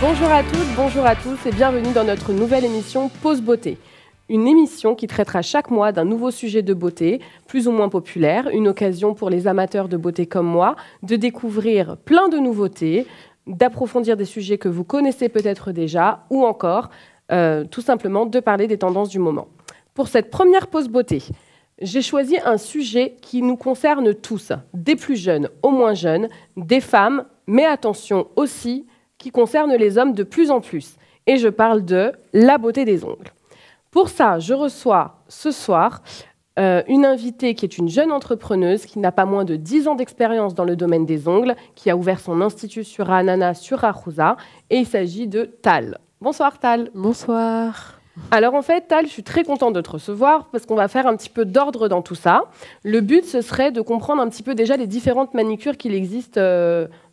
Bonjour à toutes, bonjour à tous et bienvenue dans notre nouvelle émission Pause Beauté. Une émission qui traitera chaque mois d'un nouveau sujet de beauté, plus ou moins populaire, une occasion pour les amateurs de beauté comme moi de découvrir plein de nouveautés, d'approfondir des sujets que vous connaissez peut-être déjà ou encore tout simplement de parler des tendances du moment. Pour cette première Pause Beauté, j'ai choisi un sujet qui nous concerne tous, des plus jeunes aux moins jeunes, des femmes, mais attention aussi, qui concerne les hommes de plus en plus. Et je parle de la beauté des ongles. Pour ça, je reçois ce soir une invitée qui est une jeune entrepreneuse qui n'a pas moins de 10 ans d'expérience dans le domaine des ongles, qui a ouvert son institut sur Anana sur Arousa, et il s'agit de Tal. Bonsoir Tal. Bonsoir. Alors en fait, Tal, je suis très contente de te recevoir parce qu'on va faire un petit peu d'ordre dans tout ça. Le but, ce serait de comprendre un petit peu déjà les différentes manicures qu'il existe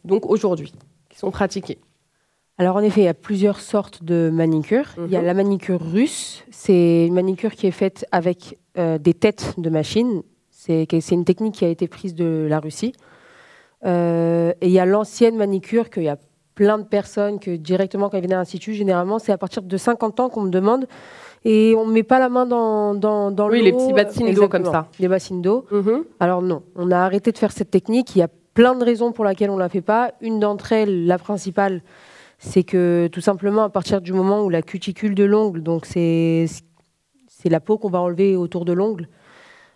donc aujourd'hui, qui sont pratiquées. Alors en effet, il y a plusieurs sortes de manicures. Il y a la manicure russe, c'est une manicure qui est faite avec des têtes de machine. C'est une technique qui a été prise de la Russie. Et il y a l'ancienne manicure qu'il y a plein de personnes que directement quand ils viennent à l'Institut, généralement c'est à partir de 50 ans qu'on me demande et on ne met pas la main dans l'eau. Oui, les petits bassines d'eau comme ça. Les bassines d'eau. Alors non, on a arrêté de faire cette technique. Il y a plein de raisons pour lesquelles on ne la fait pas. Une d'entre elles, la principale, c'est que tout simplement à partir du moment où la cuticule de l'ongle, donc c'est la peau qu'on va enlever autour de l'ongle,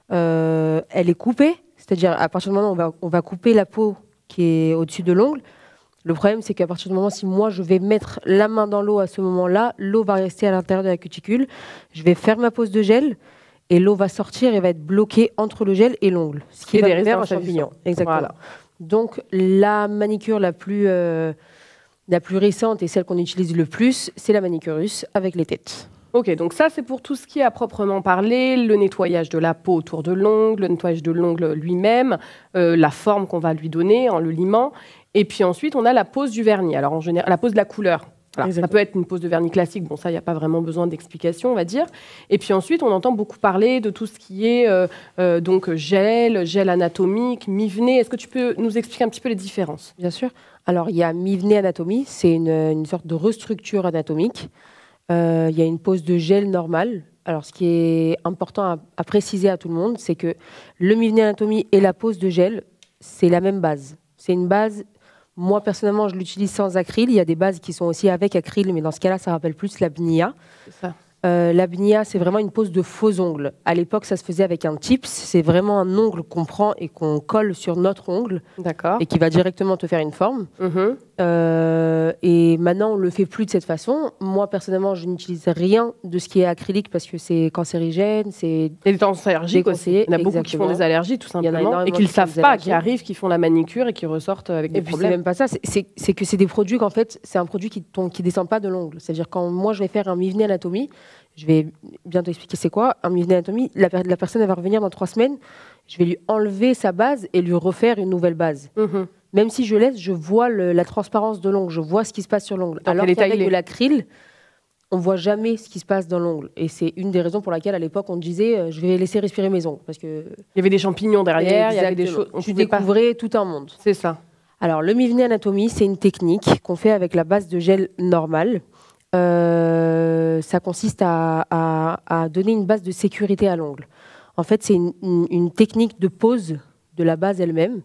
elle est coupée, c'est-à-dire à partir du moment où on va couper la peau qui est au-dessus de l'ongle. Le problème, c'est qu'à partir du moment si moi je vais mettre la main dans l'eau à ce moment-là, l'eau va rester à l'intérieur de la cuticule, je vais faire ma pose de gel et l'eau va sortir et va être bloquée entre le gel et l'ongle, ce qui va faire un champignon. Exactement. Voilà. Donc la manicure la plus récente et celle qu'on utilise le plus, c'est la manicure russe avec les têtes. Ok, donc ça c'est pour tout ce qui est à proprement parler, le nettoyage de la peau autour de l'ongle, le nettoyage de l'ongle lui-même, la forme qu'on va lui donner en le limant. Et puis ensuite, on a la pose du vernis. Alors en général, la pose de la couleur. Voilà, ça peut être une pose de vernis classique. Bon, ça, il n'y a pas vraiment besoin d'explication, on va dire. Et puis ensuite, on entend beaucoup parler de tout ce qui est donc gel anatomique, Mivney. Est-ce que tu peux nous expliquer un petit peu les différences? Bien sûr. Alors, il y a Mivney anatomie. C'est une sorte de restructure anatomique. Il y a une pose de gel normale. Alors, ce qui est important à préciser à tout le monde, c'est que le Mivney anatomie et la pose de gel, c'est la même base. C'est une base... Moi, personnellement, je l'utilise sans acryl. Il y a des bases qui sont aussi avec acryl, mais dans ce cas-là, ça rappelle plus la bnia. C'est ça. La bnia, c'est vraiment une pose de faux ongles. À l'époque, ça se faisait avec un tips. C'est vraiment un ongle qu'on prend et qu'on colle sur notre ongle. D'accord. Et qui va directement te faire une forme. Et maintenant, on ne le fait plus de cette façon. Moi, personnellement, je n'utilise rien de ce qui est acrylique parce que c'est cancérigène. C'est des tendances allergiques aussi. Il y en a beaucoup qui font des allergies, tout simplement. Et qui ne le savent pas, qui arrivent, qui font la manicure et qui ressortent avec des problèmes. Et puis, c'est même pas ça. C'est que c'est des produits qu'en fait, c'est un produit qui ne descend pas de l'ongle. C'est-à-dire, quand moi, je vais faire un Mivney anatomie, je vais bientôt expliquer c'est quoi. Un Mivney anatomie, la personne elle va revenir dans 3 semaines. Je vais lui enlever sa base et lui refaire une nouvelle base. Même si je laisse, je vois la transparence de l'ongle, je vois ce qui se passe sur l'ongle. Alors qu'avec de l'acryl, on ne voit jamais ce qui se passe dans l'ongle. Et c'est une des raisons pour laquelle, à l'époque, on disait je vais laisser respirer mes ongles. Parce que il y avait des champignons derrière, il y avait des choses. Tu découvrais tout un monde. C'est ça. Alors, le Mivney anatomie, c'est une technique qu'on fait avec la base de gel normale. Ça consiste à donner une base de sécurité à l'ongle. En fait, c'est une technique de pose de la base elle-même.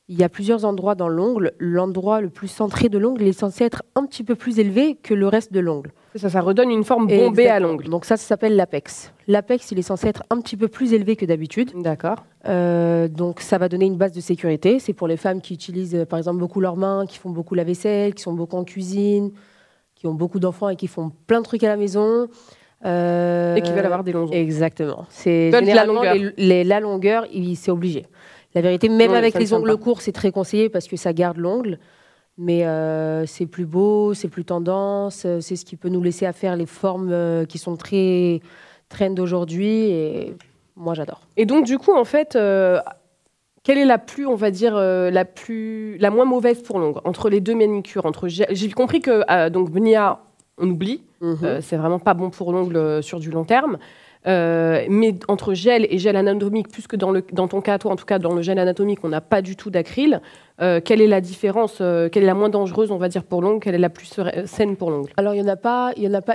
Il y a plusieurs endroits dans l'ongle. L'endroit le plus centré de l'ongle est censé être un petit peu plus élevé que le reste de l'ongle. Ça redonne une forme bombée à l'ongle. Donc ça s'appelle l'apex. L'apex, il est censé être un petit peu plus élevé que d'habitude. D'accord. Donc ça va donner une base de sécurité. C'est pour les femmes qui utilisent par exemple beaucoup leurs mains, qui font beaucoup la vaisselle, qui sont beaucoup en cuisine, qui ont beaucoup d'enfants et qui font plein de trucs à la maison. Et qui veulent avoir des longs ongles. Exactement. C'est généralement la longueur, c'est obligé. La vérité, même avec les ongles courts, c'est très conseillé parce que ça garde l'ongle. Mais c'est plus beau, c'est plus tendance, c'est ce qui peut nous laisser à faire les formes qui sont très trend aujourd'hui. Et moi, j'adore. Et donc, du coup, en fait, quelle est la plus, on va dire, la moins mauvaise pour l'ongle entre les deux manicures j'ai compris que donc Bnia, on oublie. C'est vraiment pas bon pour l'ongle sur du long terme. mais entre gel et gel anatomique, plus que dans ton cas, toi, en tout cas, dans le gel anatomique, on n'a pas du tout d'acryl. Quelle est la différence? Quelle est la moins dangereuse, on va dire, pour l'ongle? Quelle est la plus saine pour l'ongle? Alors, il n'y en a pas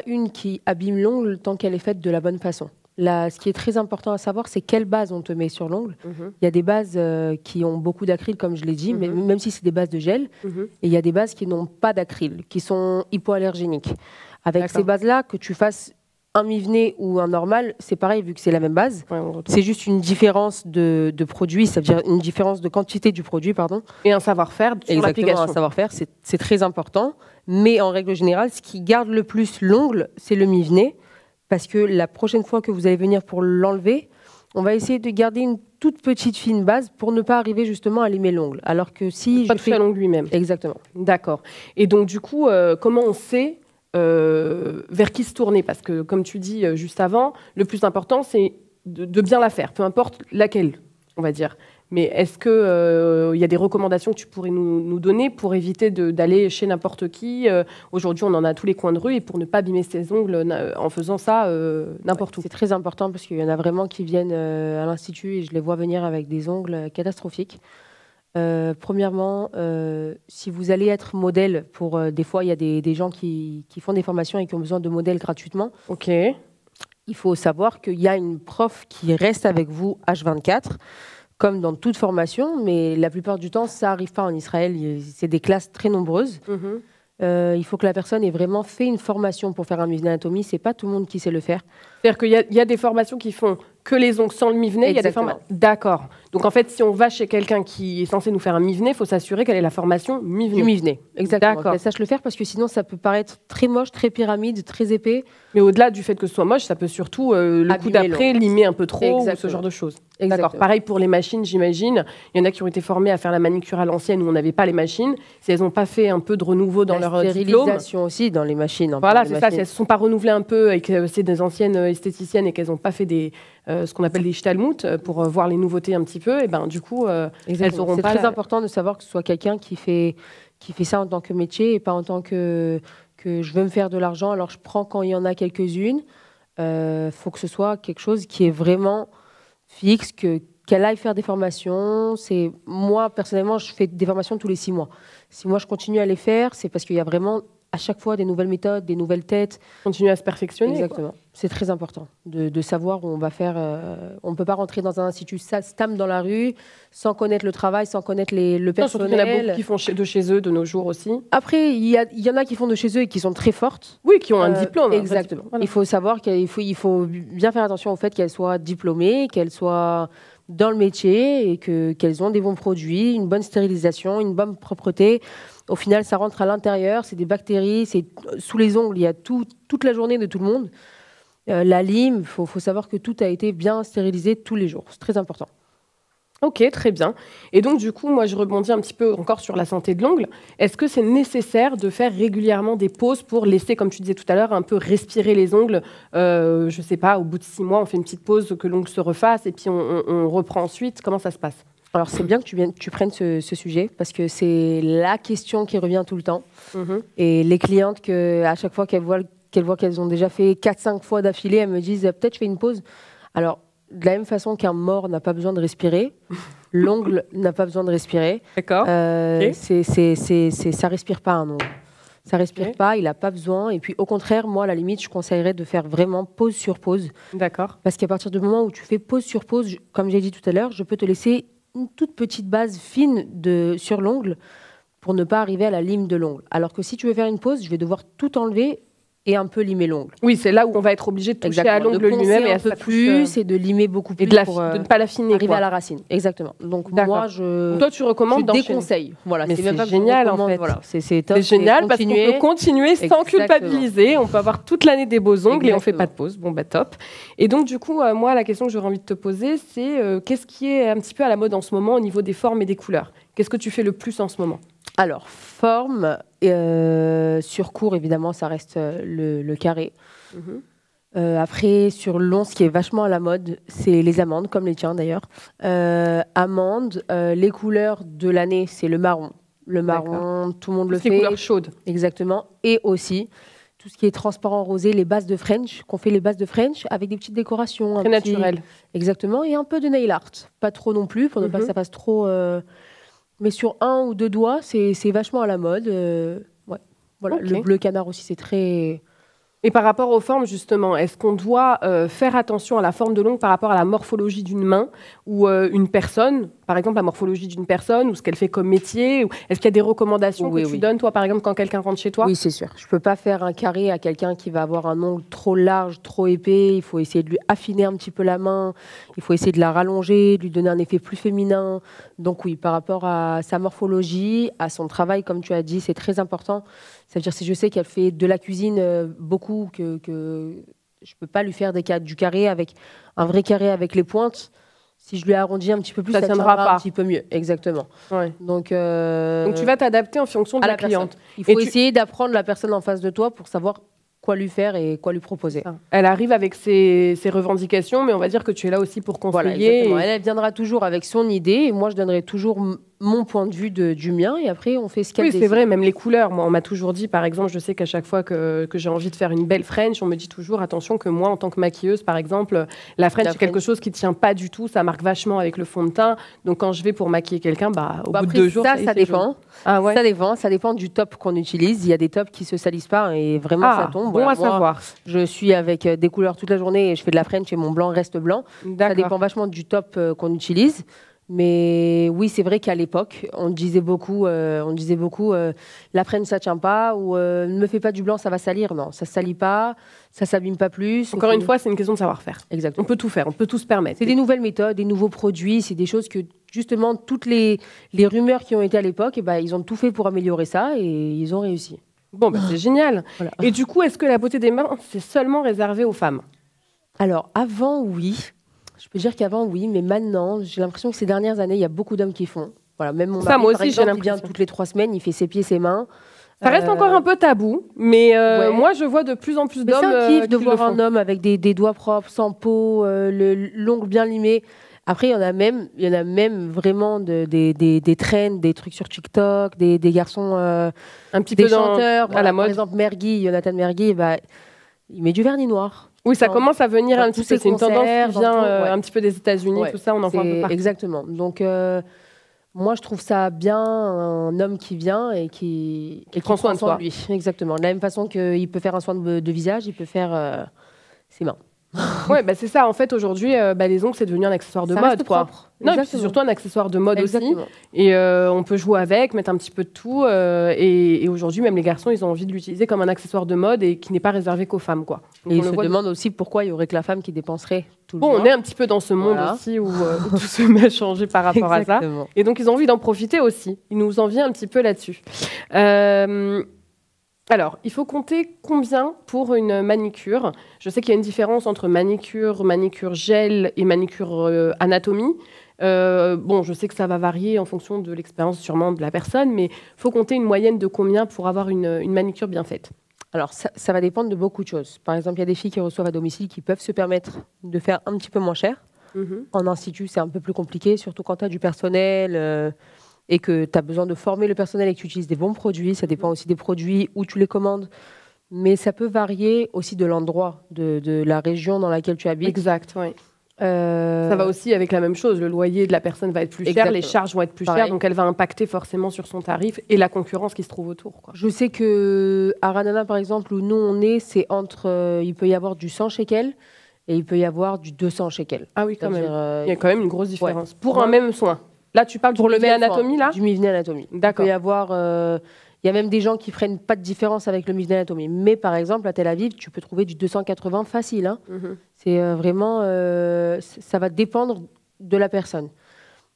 une qui abîme l'ongle tant qu'elle est faite de la bonne façon. Là, ce qui est très important à savoir, c'est quelle base on te met sur l'ongle. Il y a des bases qui ont beaucoup d'acryl, comme je l'ai dit, mais même si c'est des bases de gel. Et il y a des bases qui n'ont pas d'acryl, qui sont hypoallergéniques. Avec ces bases-là, que tu fasses un mi-vené ou un normal, c'est pareil, vu que c'est la même base. C'est juste une différence de produit, ça veut dire une différence de quantité du produit, pardon. Et un savoir-faire sur l'application. Exactement, un savoir-faire, c'est très important. Mais en règle générale, ce qui garde le plus l'ongle, c'est le mi-vené. Parce que la prochaine fois que vous allez venir pour l'enlever, on va essayer de garder une toute petite fine base pour ne pas arriver justement à limer l'ongle. Alors que si pas toucher à l'ongle lui-même. Exactement. D'accord. Et donc du coup, comment on sait vers qui se tourner? Parce que comme tu dis juste avant, le plus important c'est de bien la faire, peu importe laquelle, on va dire. Mais est-ce qu'il y a des recommandations que tu pourrais nous donner pour éviter d'aller chez n'importe qui? Aujourd'hui, on en a à tous les coins de rue, et pour ne pas abîmer ses ongles en faisant ça n'importe où. C'est très important parce qu'il y en a vraiment qui viennent à l'Institut et je les vois venir avec des ongles catastrophiques. Premièrement, si vous allez être modèle, des fois, il y a des gens qui font des formations et qui ont besoin de modèles gratuitement. Ok. Il faut savoir qu'il y a une prof qui reste avec vous H24. Comme dans toute formation, mais la plupart du temps, ça n'arrive pas en Israël. C'est des classes très nombreuses. Il faut que la personne ait vraiment fait une formation pour faire un mi-vené anatomie. Ce n'est pas tout le monde qui sait le faire. C'est-à-dire qu'il y a des formations qui font que les ongles sans le mi-vené. Il y a des formations. D'accord. Donc en fait, si on va chez quelqu'un qui est censé nous faire un mi-vené, il faut s'assurer qu'elle ait la formation mi-vené. Du mi-vené, exactement. Qu'elle sache le faire parce que sinon, ça peut paraître très moche, très pyramide, très épais. Mais au-delà du fait que ce soit moche, ça peut surtout, le coup d'après, limer un peu trop ou ce genre de choses. D'accord. Pareil pour les machines, j'imagine. Il y en a qui ont été formés à faire la manicure à l'ancienne où on n'avait pas les machines. Si elles n'ont pas fait un peu de renouveau dans leur diplôme. La stérilisation aussi dans les machines. Voilà, c'est ça. Si elles ne se sont pas renouvelées un peu et que c'est des anciennes esthéticiennes et qu'elles n'ont pas fait ce qu'on appelle des shtalmout pour voir les nouveautés un petit peu, et ben du coup, elles auront pas. C'est très important de savoir que ce soit quelqu'un qui fait ça en tant que métier et pas en tant que je veux me faire de l'argent, alors je prends quand il y en a quelques-unes. Faut que ce soit quelque chose qui est vraiment fixe, qu'elle aille faire des formations. Moi, personnellement, je fais des formations tous les 6 mois. Si moi, je continue à les faire, c'est parce qu'il y a vraiment à chaque fois des nouvelles méthodes, des nouvelles têtes. Continuer à se perfectionner. Exactement. C'est très important de savoir où on va faire. On ne peut pas rentrer dans un institut STAM dans la rue sans connaître le travail, sans connaître le personnel. Il y en a beaucoup qui font de chez eux de nos jours aussi. Après, il y en a qui font de chez eux et qui sont très fortes. Oui, qui ont un diplôme. Exactement. En fait, voilà. Il faut savoir qu'il faut bien faire attention au fait qu'elles soient diplômées, qu'elles soient dans le métier et qu'elles ont des bons produits, une bonne stérilisation, une bonne propreté. Au final, ça rentre à l'intérieur, c'est des bactéries, c'est sous les ongles, il y a toute la journée de tout le monde. La lime, il faut savoir que tout a été bien stérilisé tous les jours. C'est très important. Ok, très bien. Et donc, du coup, moi, je rebondis un petit peu encore sur la santé de l'ongle. Est-ce que c'est nécessaire de faire régulièrement des pauses pour laisser, comme tu disais tout à l'heure, un peu respirer les ongles? Je ne sais pas, au bout de 6 mois, on fait une petite pause, que l'ongle se refasse, et puis on reprend ensuite. Comment ça se passe? Alors, c'est bien que tu prennes ce sujet, parce que c'est la question qui revient tout le temps. Et les clientes, à chaque fois qu'elles voient qu'elles ont déjà fait 4-5 fois d'affilée, elles me disent « peut-être je fais une pause ». Alors, de la même façon qu'un mort n'a pas besoin de respirer, l'ongle n'a pas besoin de respirer. D'accord. Okay. Ça respire pas un ongle. Ça respire pas, il n'a pas besoin. Et puis au contraire, moi, à la limite, je conseillerais de faire vraiment pause sur pause. D'accord. Parce qu'à partir du moment où tu fais pause sur pause, comme j'ai dit tout à l'heure, je peux te laisser une toute petite base fine sur l'ongle pour ne pas arriver à la lime de l'ongle. Alors que si tu veux faire une pause, je vais devoir tout enlever et un peu limer l'ongle. Oui, c'est là où on va être obligé de toucher à l'ongle lui-même et un peu plus et de limer beaucoup plus pour de ne pas l'affiner, arriver à la racine. Exactement. Donc moi, toi, tu recommandes d'enchaîner. Je déconseille. Voilà, mais c'est génial en fait. Voilà, c'est top. C'est génial parce qu'on peut continuer sans culpabiliser. On peut avoir toute l'année des beaux ongles et on fait pas de pause. Bon, bah top. Et donc du coup, moi, la question que j'aurais envie de te poser, c'est qu'est-ce qui est un petit peu à la mode en ce moment au niveau des formes et des couleurs? Qu'est-ce que tu fais le plus en ce moment? Alors, forme, sur court, évidemment, ça reste le carré. Après, sur long, ce qui est vachement à la mode, c'est les amandes, comme les tiens d'ailleurs. Amandes, les couleurs de l'année, c'est le marron. Le marron, tout le monde le fait. Les couleurs chaudes. Exactement. Et aussi, tout tout ce qui est transparent rosé, les bases de French, qu'on fait les bases de French avec des petites décorations. Très naturel. Exactement, et un peu de nail art. Pas trop non plus, pour ne pas que ça fasse trop... Mais sur 1 ou 2 doigts, c'est vachement à la mode. Ouais. Voilà. Le bleu canard aussi, c'est très... Et par rapport aux formes, justement, est-ce qu'on doit faire attention à la forme de l'ongle par rapport à la morphologie d'une main ou une personne, par exemple la morphologie d'une personne ou ce qu'elle fait comme métier? Est-ce qu'il y a des recommandations que tu donnes, toi, par exemple, quand quelqu'un rentre chez toi? Oui, c'est sûr. Je ne peux pas faire un carré à quelqu'un qui va avoir un ongle trop large, trop épais. Il faut essayer de lui affiner un petit peu la main. Il faut essayer de la rallonger, de lui donner un effet plus féminin. Donc oui, par rapport à sa morphologie, à son travail, comme tu as dit, c'est très important. Ça veut dire si je sais qu'elle fait de la cuisine beaucoup, que je ne peux pas lui faire du carré avec un vrai carré avec les pointes. Si je lui arrondis un petit peu plus, ça tiendra pas. Un petit peu mieux. Exactement. Ouais. Donc tu vas t'adapter en fonction de la cliente. Il faut essayer d'apprendre la personne en face de toi pour savoir quoi lui faire et quoi lui proposer. Elle arrive avec ses revendications, mais on va dire que tu es là aussi pour conseiller. Voilà, elle viendra toujours avec son idée et moi je donnerai toujours mon point de vue du mien et après on fait ce qu'elle décide. Oui, c'est vrai, même les couleurs. Moi, on m'a toujours dit, par exemple, je sais qu'à chaque fois que j'ai envie de faire une belle French, on me dit toujours, attention que moi, en tant que maquilleuse, par exemple, la French, c'est quelque chose qui ne tient pas du tout, ça marque vachement avec le fond de teint. Donc quand je vais pour maquiller quelqu'un, au bout de 2 jours, ça dépend. Ah ouais. Ça dépend du top qu'on utilise. Il y a des tops qui ne se salissent pas et vraiment ça tombe. Bon à savoir. Je suis avec des couleurs toute la journée et je fais de la French et mon blanc reste blanc. Ça dépend vachement du top qu'on utilise. Mais oui, c'est vrai qu'à l'époque, on disait beaucoup, la French ça tient pas ou ne me fais pas du blanc, ça va salir. Non, ça se salit pas, ça s'abîme pas plus. Encore une fois, c'est une question de savoir-faire. Exactement. On peut tout faire, on peut tout se permettre. C'est des nouvelles méthodes, des nouveaux produits, c'est des choses que justement toutes les rumeurs qui ont été à l'époque, ils ont tout fait pour améliorer ça et ils ont réussi. Bon, c'est génial. Voilà. Et du coup, est-ce que la beauté des mains, c'est seulement réservé aux femmes? Alors, avant, oui. Je peux dire qu'avant, oui, mais maintenant, j'ai l'impression que ces dernières années, il y a beaucoup d'hommes qui font. Voilà, même mon mari, moi aussi, par exemple, il vient toutes les 3 semaines, il fait ses pieds, ses mains. Ça reste encore un peu tabou, mais moi, je vois de plus en plus d'hommes. C'est un kiff de voir un homme avec des doigts propres, sans peau, l'ongle bien limé. Après, il y en a même vraiment des trends, des trucs sur TikTok, des garçons, un petit peu chanteurs. À la mode. Par exemple, Mergui, Jonathan Mergui, il met du vernis noir. Oui, ça commence à venir un petit peu. C'est une tendance qui vient un petit peu des États-Unis, tout ça, on en voit un peu partout. Exactement. Donc, moi, je trouve ça bien, un homme qui vient et qui prend soin de soi. Lui. Exactement. De la même façon qu'il peut faire un soin de visage, il peut faire ses mains. Ouais, c'est ça. En fait, aujourd'hui, les ongles, c'est devenu un accessoire de mode, quoi. Non, et puis c'est surtout un accessoire de mode aussi. Et on peut jouer avec, mettre un petit peu de tout. Et aujourd'hui, même les garçons, ils ont envie de l'utiliser comme un accessoire de mode et qui n'est pas réservé qu'aux femmes, quoi. Donc, et ils se demandent aussi pourquoi il y aurait que la femme qui dépenserait tout le temps. On est un petit peu dans ce monde aussi où tout se met à changer par rapport à ça. Et donc, ils ont envie d'en profiter aussi. Ils nous envient un petit peu là-dessus. Alors, il faut compter combien pour une manicure? Je sais qu'il y a une différence entre manicure gel et manicure anatomie. Je sais que ça va varier en fonction de l'expérience sûrement de la personne, mais il faut compter une moyenne de combien pour avoir une manicure bien faite? Alors, ça va dépendre de beaucoup de choses. Par exemple, il y a des filles qui reçoivent à domicile qui peuvent se permettre de faire un petit peu moins cher. En institut, c'est un peu plus compliqué, surtout quand tu as du personnel... et que tu as besoin de former le personnel et que tu utilises des bons produits. Ça dépend aussi des produits, où tu les commandes. Mais ça peut varier aussi de l'endroit, de la région dans laquelle tu habites. Exact, oui. Ça va aussi avec la même chose. Le loyer de la personne va être plus cher, les charges vont être plus chères, donc elle va impacter forcément sur son tarif et la concurrence qui se trouve autour, quoi. Je sais qu'à Ranana, par exemple, où nous on est, c'est entre... il peut y avoir du 100 shekels et il peut y avoir du 200 shekels. Ah oui, quand même. Il y a quand même une grosse différence. Pour un même soin. Là, tu parles pour le Mivneh Anatomie, là? Du Mivneh Anatomie. D'accord. Il peut y avoir... il y a même des gens qui ne prennent pas de différence avec le Mivneh Anatomie. Mais par exemple, à Tel Aviv, tu peux trouver du 280 facile. Hein. C'est vraiment... ça va dépendre de la personne.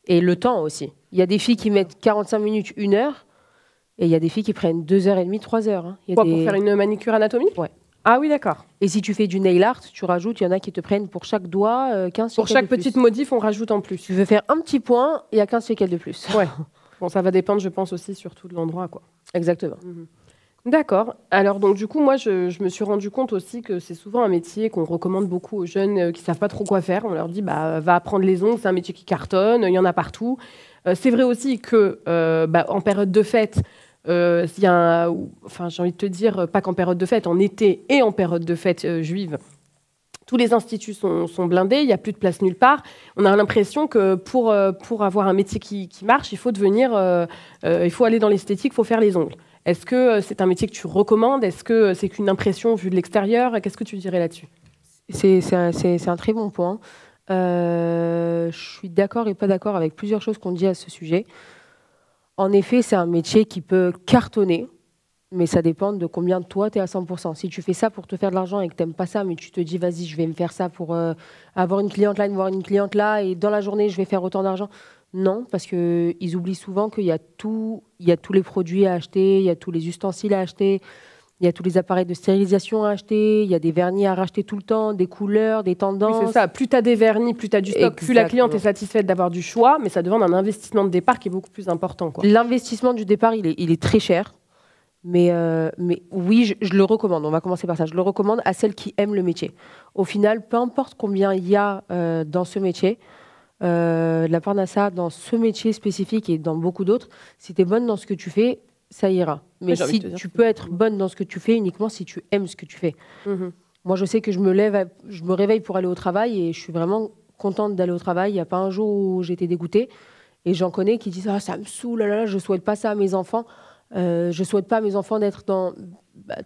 Et le temps aussi. Il y a des filles qui mettent 45 minutes, 1 heure. Et il y a des filles qui prennent 2h30, 3h. Hein. Pour faire une manicure anatomie? Ouais. Ah oui, d'accord. Et si tu fais du nail art, tu rajoutes, il y en a qui te prennent pour chaque doigt 15 shekels. Pour chaque petite modif, on rajoute en plus. Tu veux faire un petit point, il y a 15 shekels de plus. Ouais. Bon, ça va dépendre, je pense, aussi surtout de l'endroit, quoi. Exactement. D'accord. Alors, donc, du coup, moi, je me suis rendu compte aussi que c'est souvent un métier qu'on recommande beaucoup aux jeunes qui ne savent pas trop quoi faire. On leur dit, va apprendre les ongles, c'est un métier qui cartonne, il y en a partout. C'est vrai aussi que, en période de fête, Il y a enfin, j'ai envie de te dire, pas qu'en période de fête, en été et en période de fête juive, tous les instituts sont blindés, il n'y a plus de place nulle part. On a l'impression que pour avoir un métier qui marche, il faut aller dans l'esthétique, il faut faire les ongles. Est-ce que c'est un métier que tu recommandes? Est-ce que c'est qu'une impression vue de l'extérieur? Qu'est-ce que tu dirais là-dessus? C'est un très bon point. Je suis d'accord et pas d'accord avec plusieurs choses qu'on dit à ce sujet. En effet, c'est un métier qui peut cartonner, mais ça dépend de combien toi, tu es à 100%. Si tu fais ça pour te faire de l'argent et que tu n'aimes pas ça, mais tu te dis, vas-y, je vais me faire ça pour avoir une cliente là, voir une cliente là, et dans la journée, je vais faire autant d'argent. Non, parce qu'ils oublient souvent qu'il y a tous les produits à acheter, il y a tous les ustensiles à acheter, il y a tous les appareils de stérilisation à acheter, il y a des vernis à racheter tout le temps, des couleurs, des tendances. Oui, c'est ça. Plus tu as des vernis, plus tu as du stock, plus la cliente est satisfaite d'avoir du choix, mais ça demande un investissement de départ qui est beaucoup plus important, quoi. L'investissement du départ, il est très cher. Mais oui, je le recommande. On va commencer par ça. Je le recommande à celles qui aiment le métier. Au final, peu importe combien il y a dans ce métier, la Parnassa, dans ce métier spécifique et dans beaucoup d'autres, si tu es bonne dans ce que tu fais, ça ira. Mais si tu peux être bonne dans ce que tu fais uniquement si tu aimes ce que tu fais. Moi, je sais que je me réveille pour aller au travail et je suis vraiment contente d'aller au travail. Il n'y a pas un jour où j'étais dégoûtée. Et j'en connais qui disent « Ah, ça me saoule, là, je ne souhaite pas ça à mes enfants. Je ne souhaite pas à mes enfants d'être dans... »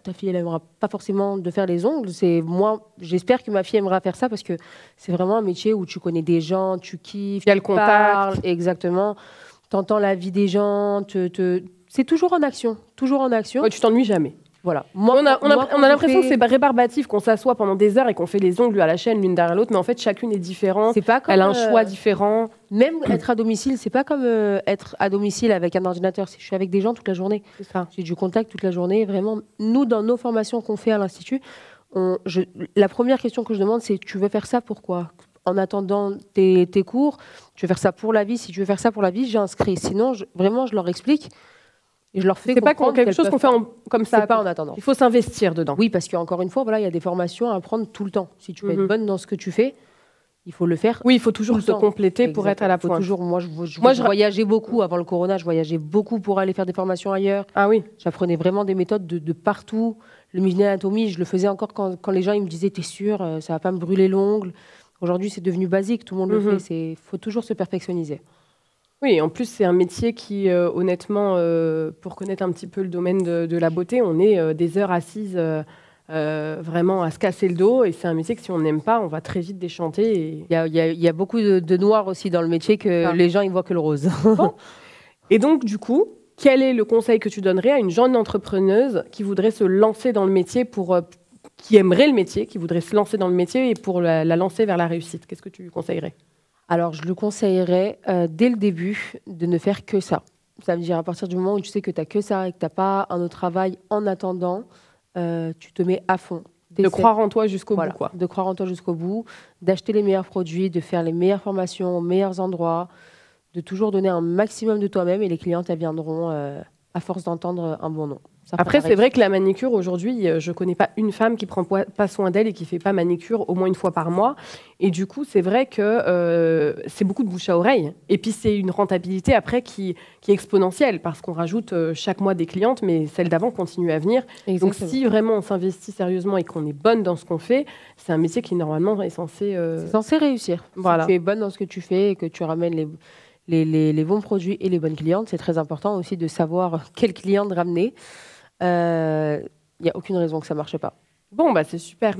ta fille, elle n'aimera pas forcément de faire les ongles. Moi, j'espère que ma fille aimera faire ça parce que c'est vraiment un métier où tu connais des gens, tu kiffes, il y a le contact. Exactement. Tu entends la vie des gens. C'est toujours en action. Toujours en action. Ouais, tu t'ennuies jamais. Voilà. On a l'impression que c'est rébarbatif, qu'on s'assoit pendant des heures et qu'on fait les ongles à la chaîne l'une derrière l'autre, mais en fait chacune est différente. Elle a un choix différent. Même être à domicile, c'est pas comme être à domicile avec un ordinateur. Je suis avec des gens toute la journée. C'est ça. J'ai du contact toute la journée. Vraiment, nous, dans nos formations qu'on fait à l'Institut, la première question que je demande, c'est tu veux faire ça pourquoi? En attendant tes cours, tu veux faire ça pour la vie? Si tu veux faire ça pour la vie, j'ai inscrit. Sinon, vraiment, je leur explique. Et je leur fais comprendre. C'est pas quelque chose qu'on fait comme ça. C'est pas en attendant. Il faut s'investir dedans. Oui, parce qu'encore une fois, voilà, il y a des formations à apprendre tout le temps. Si tu veux être bonne dans ce que tu fais, il faut le faire. Oui, il faut toujours se compléter pour être à la pointe. Moi, je voyageais beaucoup avant le corona. Je voyageais beaucoup pour aller faire des formations ailleurs. Ah oui. J'apprenais vraiment des méthodes de partout. Le Mujné Anatomie, je le faisais encore quand les gens ils me disaient, t'es sûr, ça va pas me brûler l'ongle. Aujourd'hui, c'est devenu basique. Tout le monde le fait. Il faut toujours se perfectionniser. Oui, en plus, c'est un métier qui, honnêtement, pour connaître un petit peu le domaine de la beauté, on est des heures assises vraiment à se casser le dos. Et c'est un métier que si on n'aime pas, on va très vite déchanter. Il y a beaucoup de noir aussi dans le métier que les gens ils voient que le rose. Bon. Et donc, du coup, quel est le conseil que tu donnerais à une jeune entrepreneuse qui voudrait se lancer dans le métier, qui aimerait le métier, qui voudrait se lancer dans le métier et pour la lancer vers la réussite? Qu'est-ce que tu lui conseillerais? Alors, je le conseillerais dès le début de ne faire que ça. Ça veut dire à partir du moment où tu sais que tu n'as que ça et que tu n'as pas un autre travail en attendant, tu te mets à fond. De croire en toi jusqu'au bout, quoi. De croire en toi jusqu'au bout, d'acheter les meilleurs produits, de faire les meilleures formations aux meilleurs endroits, de toujours donner un maximum de toi-même et les clientes, elles viendront à force d'entendre un bon nom. Après, c'est vrai que la manicure, aujourd'hui, je ne connais pas une femme qui ne prend pas soin d'elle et qui ne fait pas manicure au moins une fois par mois. Et du coup, c'est vrai que c'est beaucoup de bouche à oreille. Et puis, c'est une rentabilité après qui est exponentielle parce qu'on rajoute chaque mois des clientes, mais celles d'avant continuent à venir. Exactement. Donc, si vraiment on s'investit sérieusement et qu'on est bonne dans ce qu'on fait, c'est un métier qui, normalement, est censé... C'est censé réussir. Voilà. Si tu es bonne dans ce que tu fais et que tu ramènes les bons produits et les bonnes clientes, c'est très important aussi de savoir quelle cliente ramener. Il n'y a aucune raison que ça ne marche pas. Bon, bah, c'est super.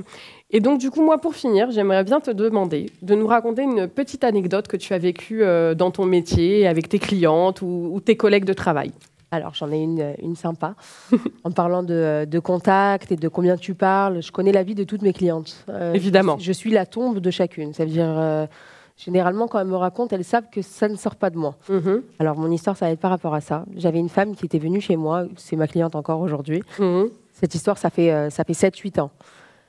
Et donc, du coup, moi, pour finir, j'aimerais bien te demander de nous raconter une petite anecdote que tu as vécue dans ton métier, avec tes clientes ou tes collègues de travail. Alors, j'en ai une sympa. En parlant de contact et de combien tu parles, je connais la vie de toutes mes clientes. Évidemment. Je suis la tombe de chacune. Ça veut dire... généralement, quand elles me racontent, elles savent que ça ne sort pas de moi. Alors, mon histoire, ça va être par rapport à ça. J'avais une femme qui était venue chez moi, c'est ma cliente encore aujourd'hui. Cette histoire, ça fait 7-8 ans.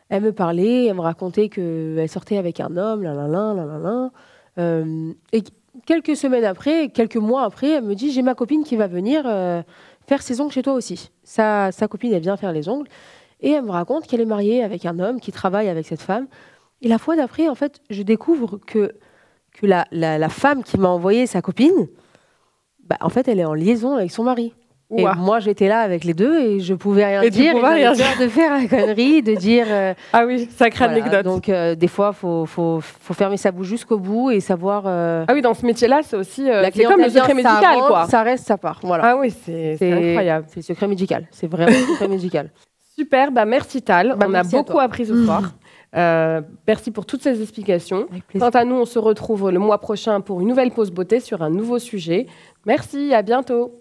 Elle me parlait, elle me racontait qu'elle sortait avec un homme, et quelques semaines après, quelques mois après, elle me dit, j'ai ma copine qui va venir faire ses ongles chez toi aussi. Sa copine, elle vient faire les ongles. Et elle me raconte qu'elle est mariée avec un homme qui travaille avec cette femme. Et la fois d'après, en fait, je découvre que la femme qui m'a envoyé sa copine, bah, en fait, elle est en liaison avec son mari. Et moi, j'étais là avec les deux et je pouvais rien dire. Tu pouvais rien dire. De faire la connerie, de dire. Ah oui, sacrée anecdote. Donc, des fois, faut fermer sa bouche jusqu'au bout et savoir. Ah oui, dans ce métier-là, c'est aussi. C'est comme le secret médical, quoi. Ça reste, ça part. Voilà. Ah oui, c'est incroyable. C'est le secret médical. C'est vraiment le secret médical. Super, merci Tal. On a beaucoup appris ce soir. Merci pour toutes ces explications. Quant à nous, on se retrouve le mois prochain pour une nouvelle pause beauté sur un nouveau sujet. Merci, à bientôt.